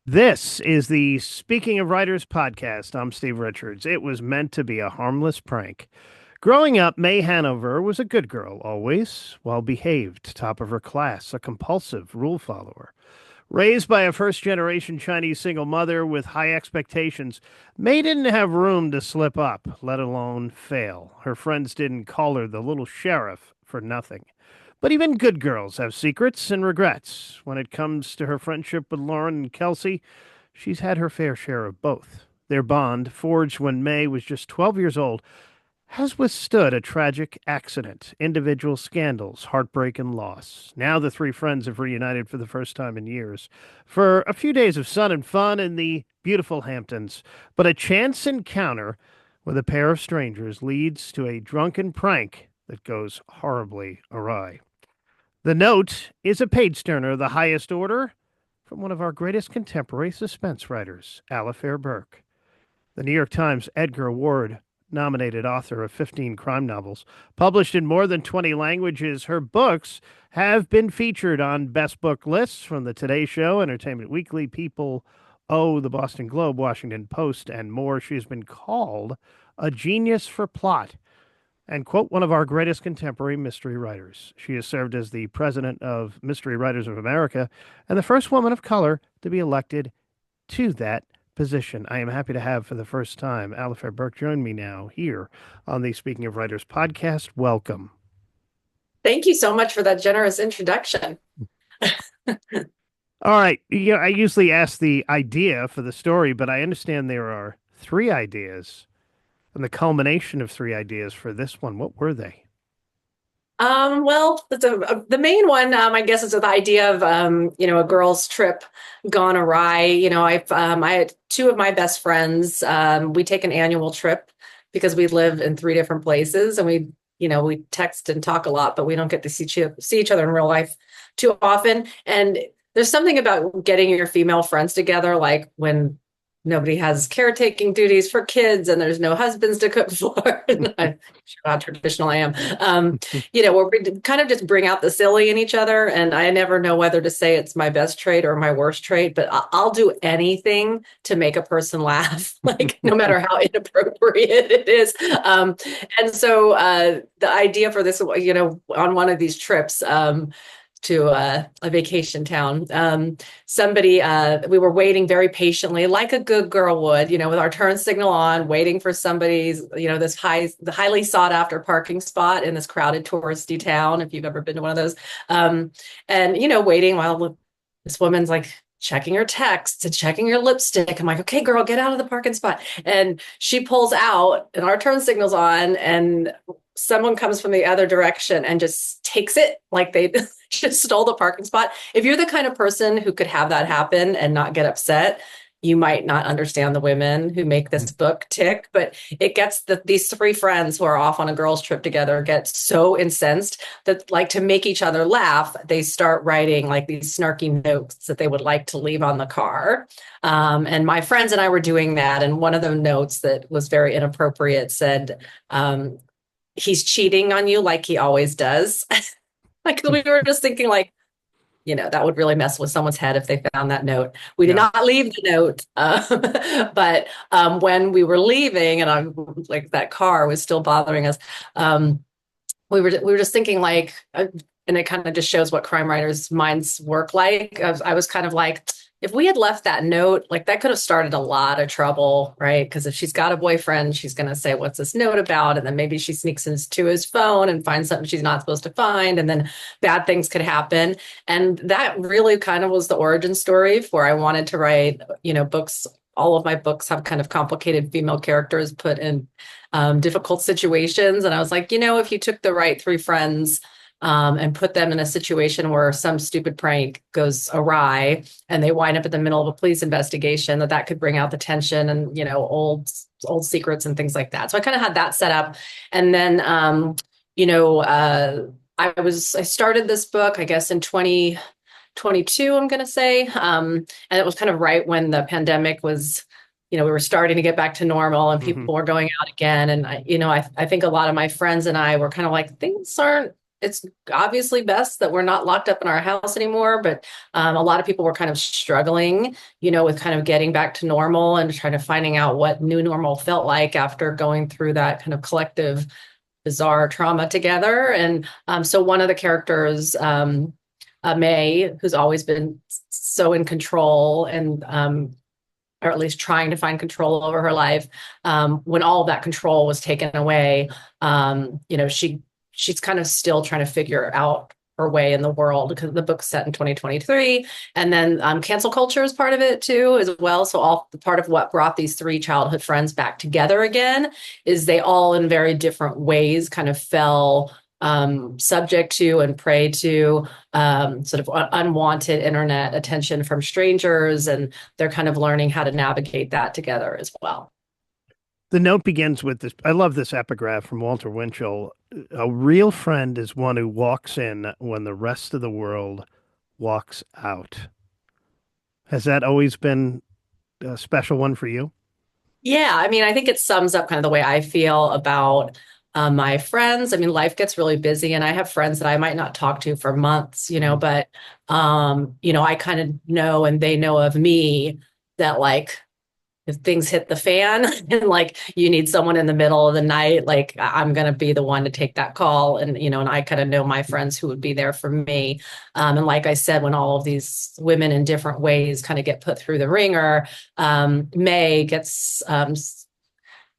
This is the Speaking of Writers podcast. I'm Steve Richards. It was meant to be a harmless prank. Growing up, May Hanover was a good girl, always well behaved, top of her class, a compulsive rule follower. Raised by a first generation Chinese single mother with high expectations, May didn't have room to slip up, let alone fail. Her friends didn't call her the little sheriff for nothing. But even good girls have secrets and regrets. When it comes to her friendship with Lauren and Kelsey, she's had her fair share of both. Their bond, forged when May was just 12 years old, has withstood a tragic accident, individual scandals, heartbreak, and loss. Now the three friends have reunited for the first time in years for a few days of sun and fun in the beautiful Hamptons. But a chance encounter with a pair of strangers leads to a drunken prank that goes horribly awry. The note is a page turner of the highest order from one of our greatest contemporary suspense writers, Alafair Burke, the New York Times Edgar Award nominated author of 15 crime novels. Published in more than 20 languages, her books have been featured on best book lists from the Today Show, Entertainment Weekly, People, the Boston Globe, Washington Post, and more. She's been called a genius for plot and, quote, one of our greatest contemporary mystery writers. She has served as the president of Mystery Writers of America and the first woman of color to be elected to that position. I am happy to have for the first time Alafair Burke join me now here on the Speaking of Writers podcast. Welcome. Thank you so much for that generous introduction. All right. I usually ask the idea for the story, but I understand there are three ideas and the culmination of three ideas for this one. What were they? Well, the main one, I guess, is the idea of, a girl's trip gone awry. I had two of my best friends. We take an annual trip because we live in three different places, and we text and talk a lot, but we don't get to see each other in real life too often. And there's something about getting your female friends together, like when nobody has caretaking duties for kids and there's no husbands to cook for. I'm sure how traditional I am. Where we kind of just bring out the silly in each other. And I never know whether to say it's my best trait or my worst trait, but I'll do anything to make a person laugh, like no matter how inappropriate it is. And so the idea for this, on one of these trips, to a vacation town. We were waiting very patiently, like a good girl would, with our turn signal on, waiting for somebody's, the highly sought after parking spot in this crowded touristy town, if you've ever been to one of those. Waiting while this woman's like checking her texts and checking her lipstick. I'm like, okay, girl, get out of the parking spot. And she pulls out and our turn signal's on, and someone comes from the other direction and just takes it like they just stole the parking spot. If you're the kind of person who could have that happen and not get upset, you might not understand the women who make this book tick, but it gets these three friends who are off on a girls' trip together get so incensed that, like, to make each other laugh, they start writing like these snarky notes that they would like to leave on the car. And my friends and I were doing that. And one of the notes that was very inappropriate said, he's cheating on you like he always does. Like, we were just thinking, like, that would really mess with someone's head if they found that note. We did Yeah. not leave the note. But when we were leaving, and I'm like, that car was still bothering us. We were just thinking, like, and it kind of just shows what crime writers' minds work like. I was kind of like, if we had left that note, like, that could have started a lot of trouble, right? Because if she's got a boyfriend, she's going to say, what's this note about? And then maybe she sneaks into his phone and finds something she's not supposed to find. And then bad things could happen. And that really kind of was the origin story for I wanted to write, books. All of my books have kind of complicated female characters put in difficult situations. And I was like, if you took the right three friends and put them in a situation where some stupid prank goes awry and they wind up in the middle of a police investigation, that could bring out the tension and, old secrets and things like that. So I kind of had that set up. And then, I started this book, I guess, in 2022, I'm going to say. And it was kind of right when the pandemic was, we were starting to get back to normal and people were going out again. And I think a lot of my friends and I were kind of like, things aren't it's obviously best that we're not locked up in our house anymore. But a lot of people were kind of struggling, with kind of getting back to normal and trying to finding out what new normal felt like after going through that kind of collective bizarre trauma together. And so one of the characters, May, who's always been so in control and or at least trying to find control over her life, when all of that control was taken away, she's kind of still trying to figure out her way in the world, because the book's set in 2023. And then cancel culture is part of it too, as well. So all part of what brought these three childhood friends back together again is they all in very different ways kind of fell subject to and prey to sort of unwanted internet attention from strangers, and they're kind of learning how to navigate that together as well. The note begins with this. I love this epigraph from Walter Winchell. A real friend is one who walks in when the rest of the world walks out. Has that always been a special one for you? Yeah, I mean, I think it sums up kind of the way I feel about my friends. I mean, life gets really busy, and I have friends that I might not talk to for months, Mhm. but I kind of know, and they know of me, that like if things hit the fan and like you need someone in the middle of the night, like I'm going to be the one to take that call. And, and I kind of know my friends who would be there for me. And like I said, when all of these women in different ways kind of get put through the ringer,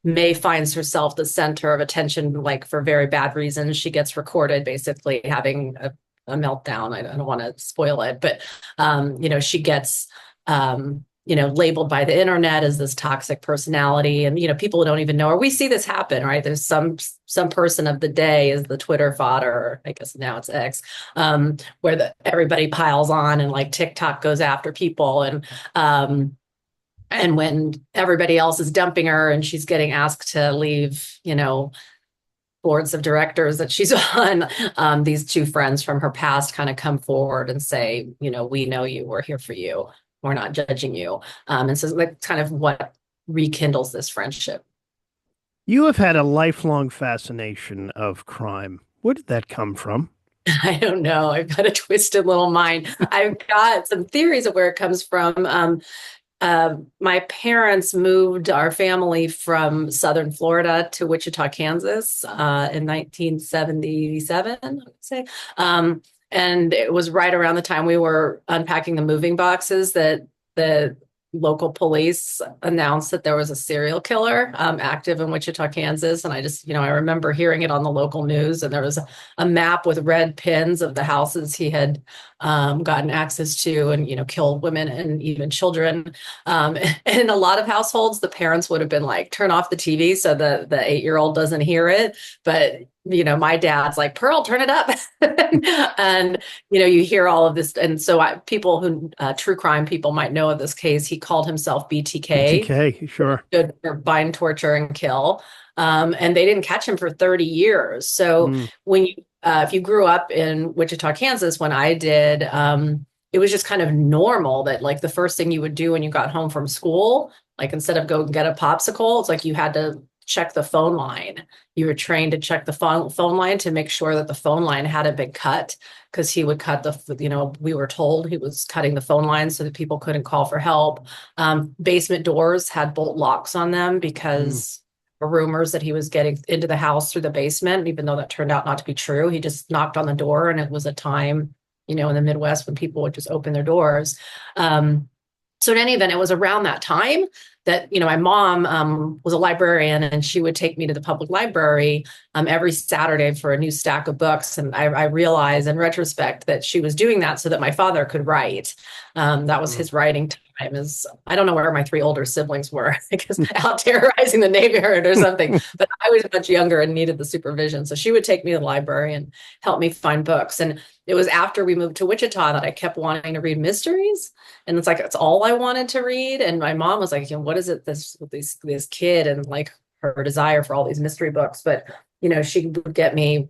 May finds herself the center of attention, like for very bad reasons. She gets recorded basically having a meltdown. I don't want to spoil it, but she gets labeled by the internet as this toxic personality, and people don't even know her. We see this happen, right? There's some person of the day is the Twitter fodder, or I guess now it's X, where everybody piles on, and like TikTok goes after people, and when everybody else is dumping her and she's getting asked to leave, boards of directors that she's on, these two friends from her past kind of come forward and say, we know you, we're here for you, we're not judging you. And so that's kind of what rekindles this friendship. You have had a lifelong fascination of crime. Where did that come from? I don't know. I've got a twisted little mind. I've got some theories of where it comes from. My parents moved our family from Southern Florida to Wichita, Kansas, in 1977, I would say. And it was right around the time we were unpacking the moving boxes that the local police announced that there was a serial killer active in Wichita, Kansas. And I just, I remember hearing it on the local news, and there was a map with red pins of the houses he had gotten access to, and, killed women and even children. In a lot of households, the parents would have been like, turn off the TV so the 8-year-old doesn't hear it. But my dad's like, Pearl, turn it up. And, you hear all of this. And so people who, true crime people might know of this case, he called himself BTK, BTK, sure. good for bind, torture, and kill. And they didn't catch him for 30 years. So Mm. if you grew up in Wichita, Kansas, when I did, it was just kind of normal that like the first thing you would do when you got home from school, like instead of go get a popsicle, it's like you had to check the phone line. You were trained to check the phone line to make sure that the phone line hadn't been cut, because he would cut we were told he was cutting the phone line so that people couldn't call for help. Basement doors had bolt locks on them Mm. because rumors that he was getting into the house through the basement, even though that turned out not to be true. He just knocked on the door, and it was a time, in the Midwest when people would just open their doors. So in any event, it was around that time that, my mom was a librarian, and she would take me to the public library every Saturday for a new stack of books. And I realized in retrospect that she was doing that so that my father could write. That was Mm. his writing time. I don't know where my three older siblings were, I guess out terrorizing the neighborhood or something, but I was much younger and needed the supervision. So she would take me to the library and help me find books. And it was after we moved to Wichita that I kept wanting to read mysteries. And it's like, it's all I wanted to read. And my mom was like, what is it this kid, and like her desire for all these mystery books. But, she would get me,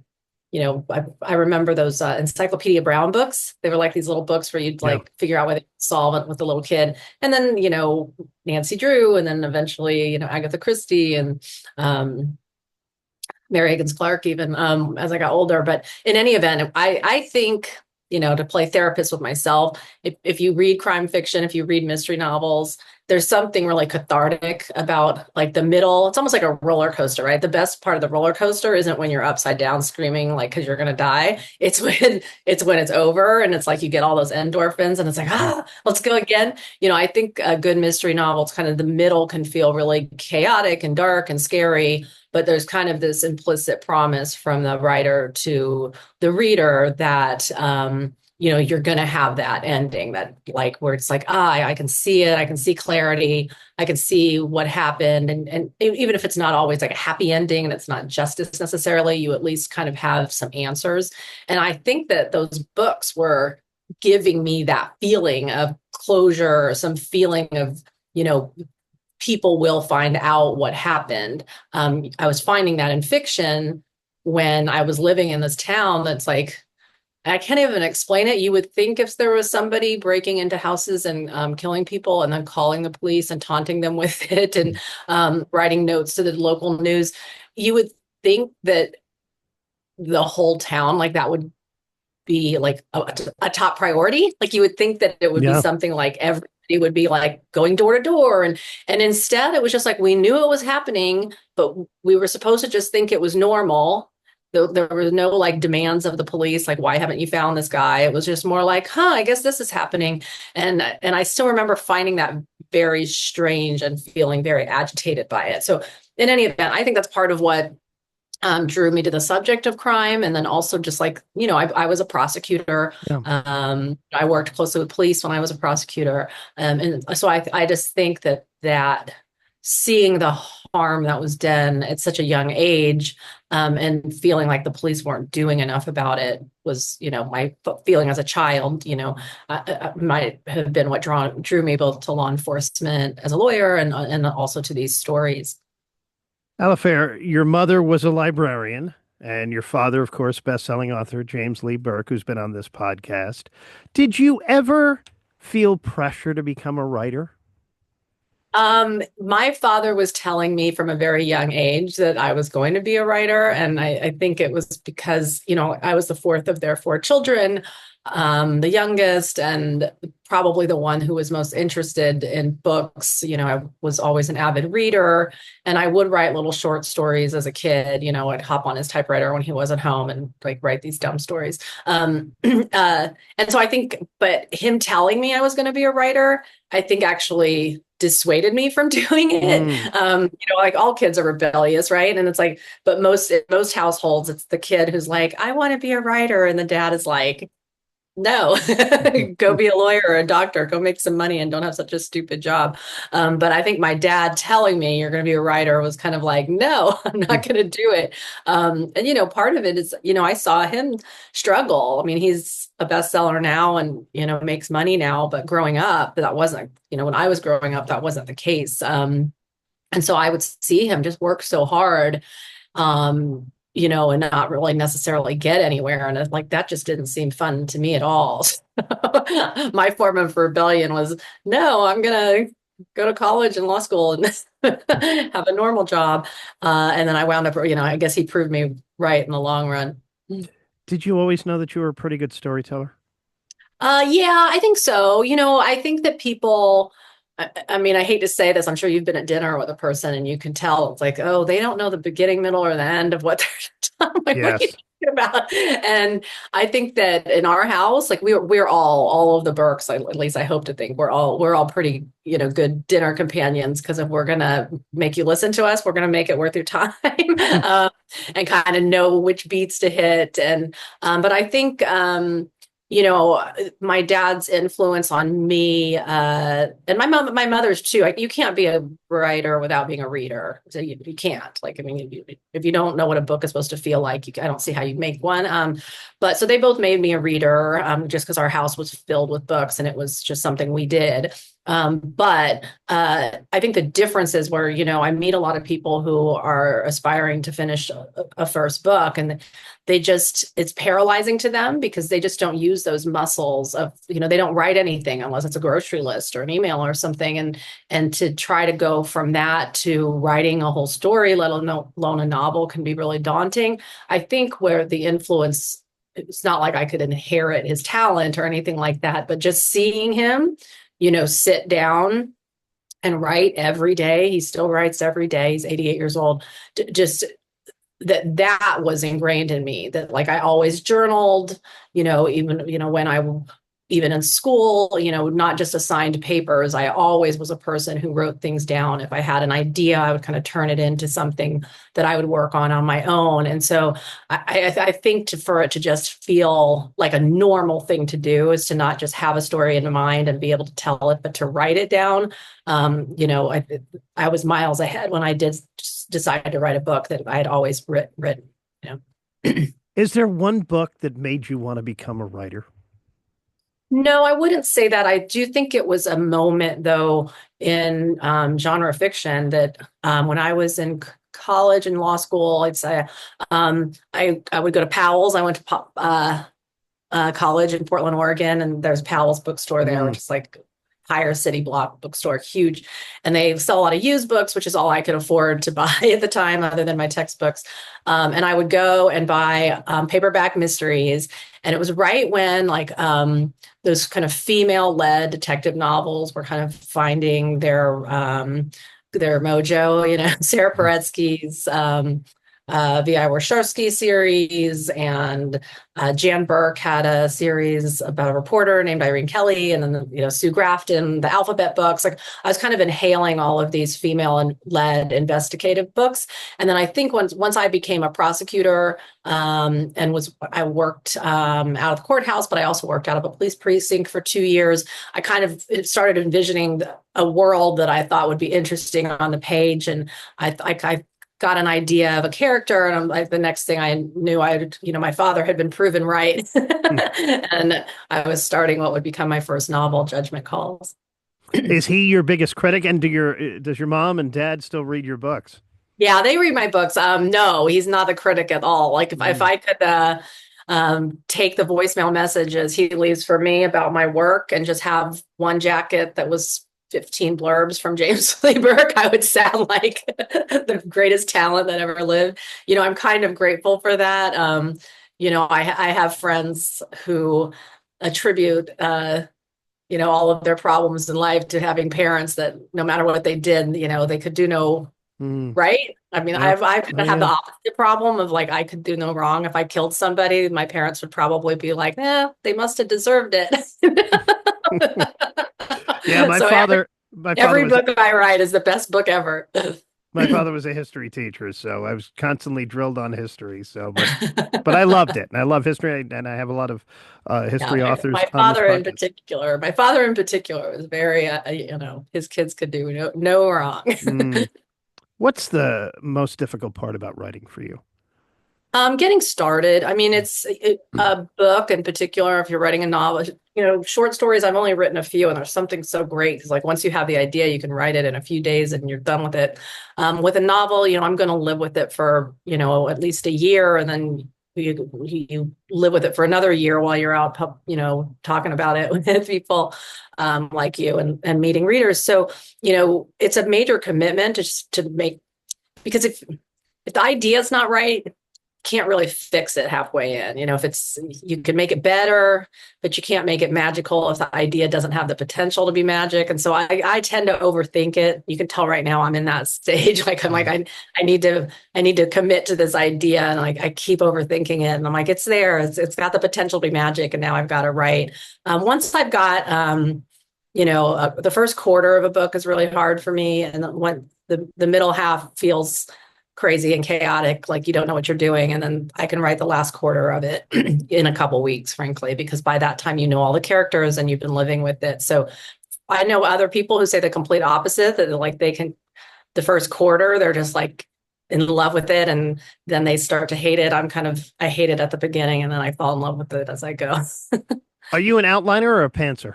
I remember those Encyclopedia Brown books. They were like these little books where you'd Yeah. like figure out whether you solve it with a little kid. And then, Nancy Drew, and then eventually, Agatha Christie, and Mary Higgins Clark, even as I got older. But in any event, I think, to play therapist with myself, if you read crime fiction, if you read mystery novels, there's something really cathartic about like the middle. It's almost like a roller coaster, right? The best part of the roller coaster isn't when you're upside down screaming like because you're gonna die. It's when it's over and it's like you get all those endorphins and it's like, let's go again. I think a good mystery novel, it's kind of the middle can feel really chaotic and dark and scary, but there's kind of this implicit promise from the writer to the reader that you're going to have that ending that like where it's like, I can see it, I can see clarity, I can see what happened. And even if it's not always like a happy ending and it's not justice necessarily, you at least kind of have some answers. And I think that those books were giving me that feeling of closure, some feeling of, people will find out what happened. I was finding that in fiction when I was living in this town that's like, I can't even explain it. You would think if there was somebody breaking into houses and killing people and then calling the police and taunting them with it and writing notes to the local news, you would think that the whole town, like that would be like a top priority. Like you would think that it would be Yeah. something like everybody would be like going door to door. And instead it was just like, we knew it was happening, but we were supposed to just think it was normal. There were no like demands of the police, like, why haven't you found this guy? It was just more like, I guess this is happening. And I still remember finding that very strange and feeling very agitated by it. So in any event, I think that's part of what drew me to the subject of crime. And then also just like, I was a prosecutor. Yeah. I worked closely with police when I was a prosecutor. And so I just think that seeing the harm that was done at such a young age and feeling like the police weren't doing enough about it was, my feeling as a child, might have been what drew me both to law enforcement as a lawyer and also to these stories. Alafair, your mother was a librarian, and your father, of course, best-selling author James Lee Burke, who's been on this podcast. Did you ever feel pressure to become a writer? My father was telling me from a very young age that I was going to be a writer. And I think it was because, I was the fourth of their four children, the youngest, and probably the one who was most interested in books. I was always an avid reader and I would write little short stories as a kid. I'd hop on his typewriter when he wasn't home and like write these dumb stories. And so I think, but him telling me I was going to be a writer, I think actually dissuaded me from doing it. Like all kids are rebellious, right? And it's like, but in most households, it's the kid who's like, I want to be a writer. And the dad is like, no, go be a lawyer or a doctor, go make some money and don't have such a stupid job. But I think my dad telling me you're going to be a writer was kind of like, no, I'm not going to do it. And part of it is, I saw him struggle. I mean, he's a bestseller now and, makes money now, but growing up, that wasn't, when I was growing up, that wasn't the case. And so I would see him just work so hard. And not really necessarily get anywhere. And like, that just didn't seem fun to me at all. My form of rebellion was, no, I'm going to go to college and law school and have a normal job. And then I wound up, I guess he proved me right in the long run. Did you always know that you were a pretty good storyteller? Yeah, I think so. I think that people, I mean, I hate to say this. I'm sure you've been at dinner with a person and you can tell it's like, oh, they don't know the beginning, middle, or the end of what they're like, what are you Yes. talking about? And I think that in our house, like we're all of the Burkes, at least I hope to think we're all pretty, good dinner companions. Because if we're gonna make you listen to us, we're gonna make it worth your time, and kind of know which beats to hit. And but I think my dad's influence on me, and my mother's too. You can't be a writer without being a reader. So you can't. Like, I mean, if you don't know what a book is supposed to feel like, I don't see how you make one. But so they both made me a reader, just because our house was filled with books and it was just something we did. But I think the difference is where, I meet a lot of people who are aspiring to finish a first book, and it's paralyzing to them because they just don't use those muscles of, they don't write anything unless it's a grocery list or an email or something. And to try to go from that to writing a whole story, let alone a novel, can be really daunting. I think where the influence, it's not like I could inherit his talent or anything like that, but just seeing him, sit down and write every day. He still writes every day. He's 88 years old. Just that was ingrained in me, that like I always journaled, even, when even in school, not just assigned papers. I always was a person who wrote things down. If I had an idea, I would kind of turn it into something that I would work on my own. And so I think for it to just feel like a normal thing to do is to not just have a story in mind and be able to tell it, but to write it down. I was miles ahead when I did decide to write a book that I had always written. Is there one book that made you want to become a writer? No, I wouldn't say that. I do think it was a moment, though, in genre fiction that when I was in college and law school, I'd say I would go to Powell's. I went to college in Portland, Oregon, and there's Powell's bookstore there, which is like higher city block bookstore, huge. And they sell a lot of used books, which is all I could afford to buy at the time, other than my textbooks. And I would go and buy paperback mysteries. And it was right when those kind of female-led detective novels were kind of finding their mojo, Sarah Paretsky's V.I. Warshawski series, and Jan Burke had a series about a reporter named Irene Kelly, and then Sue Grafton, the Alphabet books. Like I was kind of inhaling all of these female-led investigative books, and then I think once I became a prosecutor, I worked out of the courthouse, but I also worked out of a police precinct for 2 years. I kind of started envisioning a world that I thought would be interesting on the page, and I got an idea of a character, and I'm like, the next thing I knew, my father had been proven right. And I was starting what would become my first novel, Judgment Calls. Is he your biggest critic? And does your mom and dad still read your books? Yeah, they read my books. No, he's not a critic at all. Like if I could take the voicemail messages he leaves for me about my work and just have one jacket that was 15 blurbs from James Lee Burke, I would sound like the greatest talent that ever lived. I'm kind of grateful for that. I have friends who attribute, all of their problems in life to having parents that no matter what they did, they could do no right. I mean, Yeah. I've kind of had the opposite problem of like, I could do no wrong. If I killed somebody, my parents would probably be like, they must have deserved it. Yeah, my So father every was book I write is the best book ever. my father was a history teacher, so I was constantly drilled on history. But I loved it, and I love history, and I have a lot of history Yeah, authors on this podcast. my father in particular was very, his kids could do no wrong. What's the most difficult part about writing for you? Getting started. I mean, a book in particular, if you're writing a novel, short stories, I've only written a few, and there's something so great because like once you have the idea, you can write it in a few days and you're done with it. With a novel, I'm going to live with it for, at least a year, and then you live with it for another year while you're out, talking about it with people like you and meeting readers. So, it's a major commitment to make, because if the idea is not right, can't really fix it halfway in. If you can make it better, but you can't make it magical if the idea doesn't have the potential to be magic. And so I tend to overthink it. You can tell right now I'm in that stage. Like I'm like, I need to commit to this idea. And like, I keep overthinking it. And I'm like, it's there. It's got the potential to be magic. And now I've got to write. Once I've got, the first quarter of a book is really hard for me. And when the middle half feels crazy and chaotic, like you don't know what you're doing. And then I can write the last quarter of it in a couple weeks, frankly, because by that time, all the characters and you've been living with it. So I know other people who say the complete opposite, that like the first quarter, they're just like in love with it. And then they start to hate it. I hate it at the beginning and then I fall in love with it as I go. Are you an outliner or a pantser?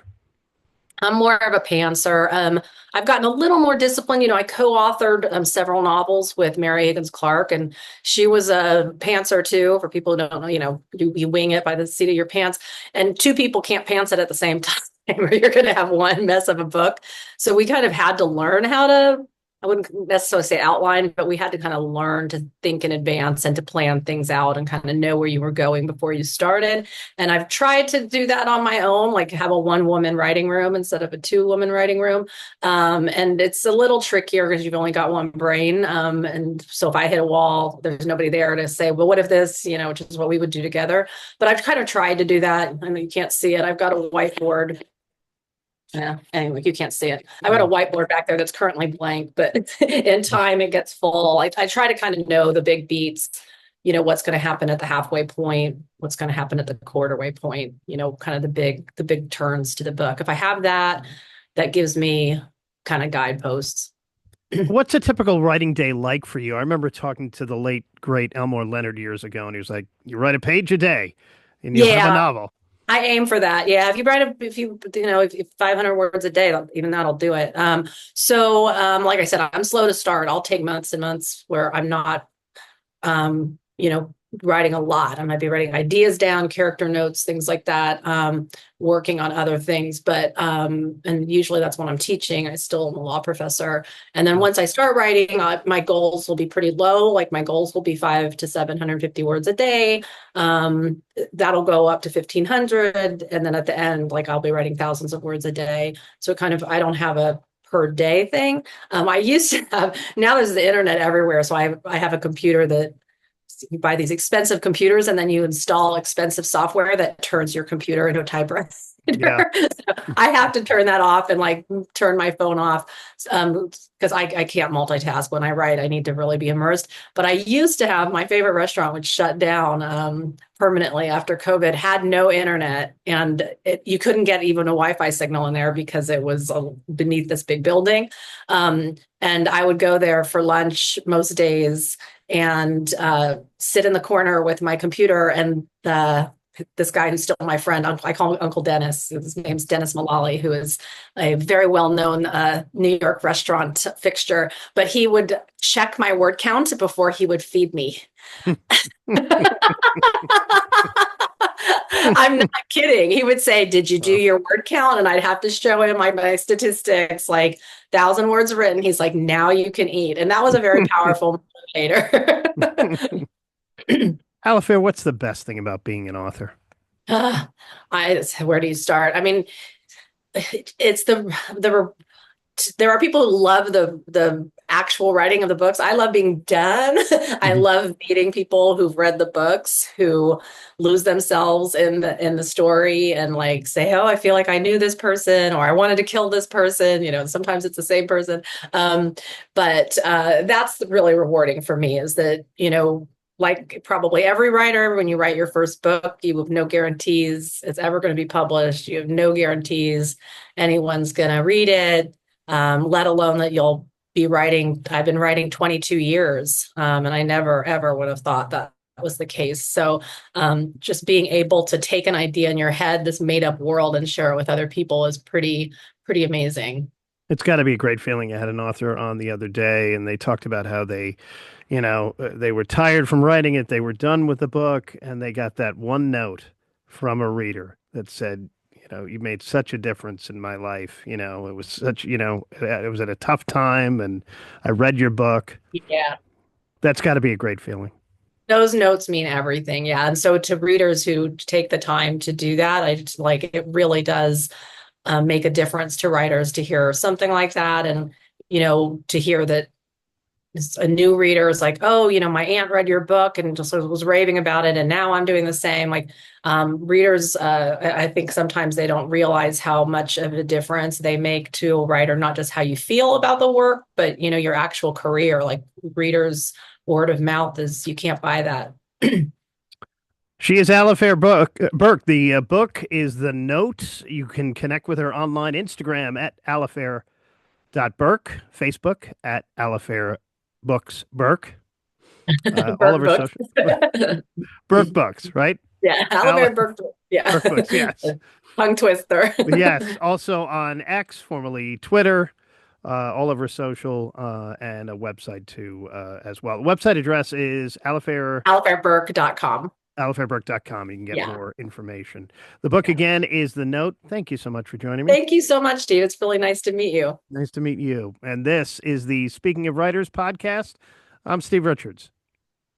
I'm more of a pantser. I've gotten a little more disciplined. I co-authored several novels with Mary Higgins Clark, and she was a pantser too. For people who don't know, you wing it by the seat of your pants, and two people can't pants it at the same time, or you're going to have one mess of a book. So we kind of had to learn how to. I wouldn't necessarily say outline, but we had to kind of learn to think in advance and to plan things out and kind of know where you were going before you started. And I've tried to do that on my own, like have a one woman writing room instead of a two-woman writing room. And it's a little trickier because you've only got one brain. And so if I hit a wall, there's nobody there to say, well, what if this, which is what we would do together. But I've kind of tried to do that. I mean, you can't see it. I've got a whiteboard. Yeah, anyway, you can't see it. I've got a whiteboard back there that's currently blank, but in time it gets full. I try to kind of know the big beats, what's going to happen at the halfway point, what's going to happen at the quarterway point, kind of the big turns to the book. If I have that, that gives me kind of guideposts. What's a typical writing day like for you? I remember talking to the late great Elmore Leonard years ago, and he was like, "You write a page a day, and you'll have a Yeah, novel." I aim for that. Yeah, if you write if 500 words a day, even that'll do it. So like I said, I'm slow to start. I'll take months and months where I'm not writing a lot. I might be writing ideas down, character notes, things like that, working on other things. But and usually that's when I'm teaching. I still am a law professor. And then once I start writing, my goals will be pretty low. Like my goals will be 500 to 750 words a day. That'll go up to 1,500. And then at the end, like I'll be writing thousands of words a day. So kind of, I don't have a per day thing. I used to have, now there's the internet everywhere. So I have a computer that you buy these expensive computers and then you install expensive software that turns your computer into a typewriter. Yeah. So I have to turn that off and like turn my phone off because I can't multitask when I write. I need to really be immersed. But I used to have my favorite restaurant, which shut down permanently after COVID, had no internet, and you couldn't get even a Wi-Fi signal in there because it was beneath this big building. And I would go there for lunch most days and sit in the corner with my computer and this guy who's still my friend, I call him Uncle Dennis. His name's Dennis Mullally, who is a very well-known New York restaurant fixture. But he would check my word count before he would feed me. I'm not kidding. He would say, "Did you do your word count?" And I'd have to show him my statistics, like 1,000 words written. He's like, "Now you can eat." And that was a very powerful motivator. Alafair, what's the best thing about being an author? Uh, where do you start? I mean, it's there are people who love the actual writing of the books. I love being done. I love meeting people who've read the books, who lose themselves in the story and like say, "Oh, I feel like I knew this person," or "I wanted to kill this person." Sometimes it's the same person. But that's really rewarding for me, is that, like probably every writer, when you write your first book, you have no guarantees it's ever going to be published. You have no guarantees anyone's going to read it, let alone that you'll be writing. I've been writing 22 years, and I never, ever would have thought that was the case. So just being able to take an idea in your head, this made up world, and share it with other people is pretty amazing. It's got to be a great feeling. I had an author on the other day, and they talked about how they were tired from writing it. They were done with the book, and they got that one note from a reader that said, "You made such a difference in my life. It was it was at a tough time, and I read your book." Yeah. That's got to be a great feeling. Those notes mean everything. Yeah. And so to readers who take the time to do that, I just like it really does make a difference to writers to hear something like that. And, to hear that a new reader is like, "Oh, my aunt read your book and just was raving about it, and now I'm doing the same." Like readers, I think sometimes they don't realize how much of a difference they make to a writer, not just how you feel about the work, but your actual career. Like readers' word of mouth is, you can't buy that. She is Alafair Burke. The book is The Note. You can connect with her online, Instagram at alafair.burke, Facebook at Alafair Books Burke. All of Burke her books. social Burke Books, right? Yeah, Al Alafair Burke. Yeah, Burke Books, yes. tongue twister. Yes. Also on X, formerly Twitter, all over social, and a website too, as well. The website address is Alafairburke.com. alafairbrook.com. You can get Yeah. more information. The book Yeah. again is The Note. Thank you so much for joining me. Thank you so much, Steve. It's really nice to meet you. Nice to meet you. And this is the Speaking of Writers podcast. I'm Steve Richards.